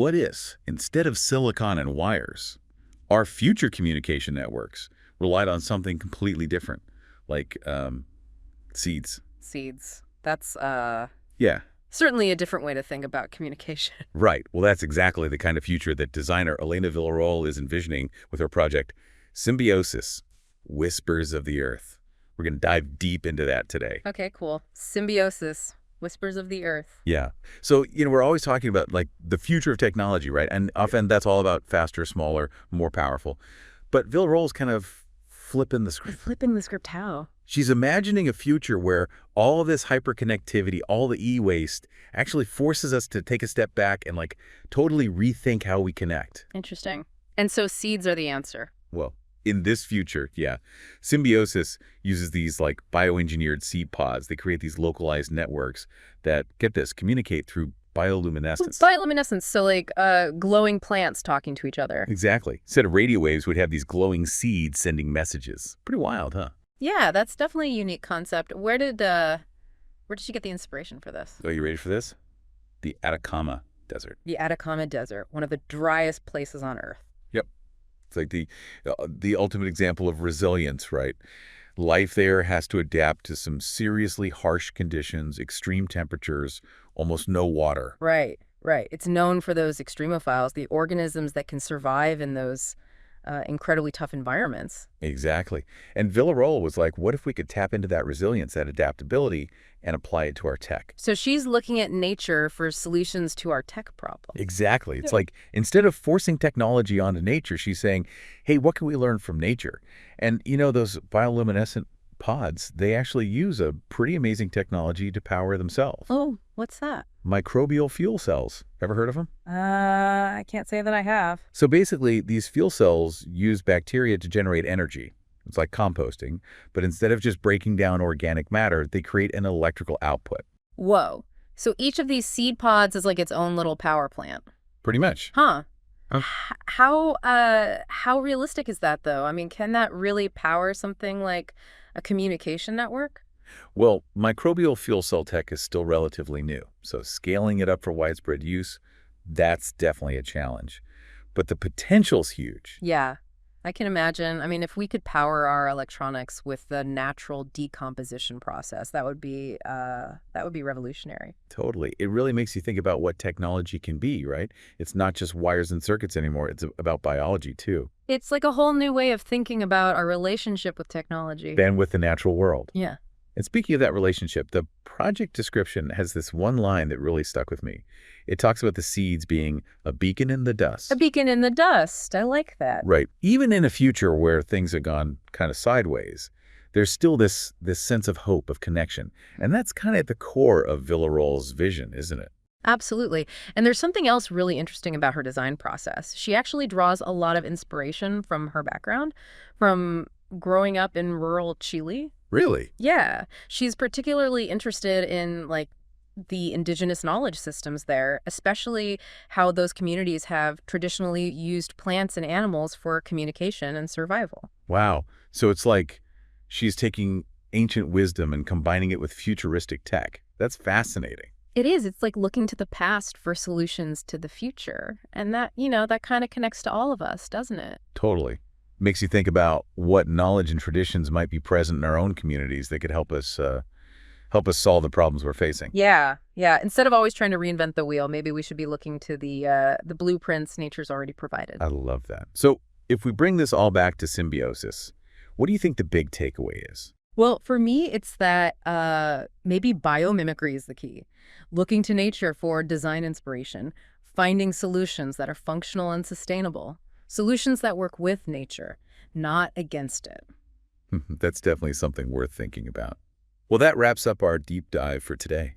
What if, instead of silicon and wires, our future communication networks relied on something completely different, like seeds? Seeds. That's Yeah, certainly a different way to think about communication. right. Well, that's exactly the kind of future that designer Elena Villarroel is envisioning with her project Symbiosis, Whispers of the Earth. We're going to dive deep into that today. Okay, cool. Symbiosis. Whispers of the Earth. Yeah. So, we're always talking about like the future of technology, right? And often that's all about faster, smaller, more powerful. But Villarroel's kind of flipping the script. Flipping the script how? She's imagining a future where all this hyperconnectivity, all the e-waste actually forces us to take a step back and like totally rethink how we connect. Interesting. And so seeds are the answer. Well, in this future, yeah. Symbiosis uses these like bioengineered seed pods. They create these localized networks that, get this, communicate through bioluminescence. Bioluminescence, so like glowing plants talking to each other. Exactly. Instead of radio waves, we'd have these glowing seeds sending messages. Pretty wild, huh? Yeah, that's definitely a unique concept. Where did you get the inspiration for this? Are you ready for this? The Atacama Desert. The Atacama Desert, one of the driest places on Earth. Yep. It's like the ultimate example of resilience, right? Life there has to adapt to some seriously harsh conditions, extreme temperatures, almost no water. Right, right. It's known for those extremophiles, the organisms that can survive in those incredibly tough environments. Exactly. And Villarroel was like, what if we could tap into that resilience, that adaptability, and apply it to our tech? So she's looking at nature for solutions to our tech problem. Exactly. It's like, instead of forcing technology onto nature, she's saying, hey, what can we learn from nature? And those bioluminescent pods, they actually use a pretty amazing technology to power themselves. Oh, what's that? Microbial fuel cells. Ever heard of them? I can't say that I have. So basically, these fuel cells use bacteria to generate energy. It's like composting, but instead of just breaking down organic matter, they create an electrical output. Whoa. So each of these seed pods is like its own little power plant. Pretty much. Huh. How realistic is that, though? I mean, can that really power something like a communication network? Well, microbial fuel cell tech is still relatively new, so scaling it up for widespread use, that's definitely a challenge. But the potential's huge. Yeah, I can imagine. I mean, if we could power our electronics with the natural decomposition process, that would be revolutionary. Totally. It really makes you think about what technology can be, right? It's not just wires and circuits anymore. It's about biology, too. It's like a whole new way of thinking about our relationship with technology. And with the natural world. Yeah. And speaking of that relationship, the project description has this one line that really stuck with me. It talks about the seeds being a beacon in the dust. A beacon in the dust. I like that. Right. Even in a future where things have gone kind of sideways, there's still this sense of hope, of connection. And that's kind of at the core of Villarroel's vision, isn't it? Absolutely. And there's something else really interesting about her design process. She actually draws a lot of inspiration from her background, from growing up in rural Chile. Really? Yeah. She's particularly interested in, like, the indigenous knowledge systems there, especially how those communities have traditionally used plants and animals for communication and survival. Wow. So it's like she's taking ancient wisdom and combining it with futuristic tech. That's fascinating. It is. It's like looking to the past for solutions to the future. And that, that kind of connects to all of us, doesn't it? Totally. Makes you think about what knowledge and traditions might be present in our own communities that could help us solve the problems we're facing. Yeah. Instead of always trying to reinvent the wheel, maybe we should be looking to the blueprints nature's already provided. I love that. So if we bring this all back to Symbiosis, what do you think the big takeaway is? Well, for me, it's that maybe biomimicry is the key. Looking to nature for design inspiration, finding solutions that are functional and sustainable, solutions that work with nature, not against it. That's definitely something worth thinking about. Well, that wraps up our deep dive for today.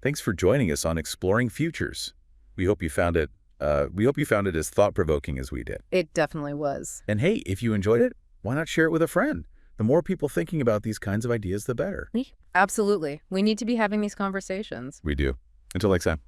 Thanks for joining us on Exploring Futures. We hope you found it as thought-provoking as we did. It definitely was. And hey, if you enjoyed it, why not share it with a friend? The more people thinking about these kinds of ideas, the better. Absolutely. We need to be having these conversations. We do. Until next time.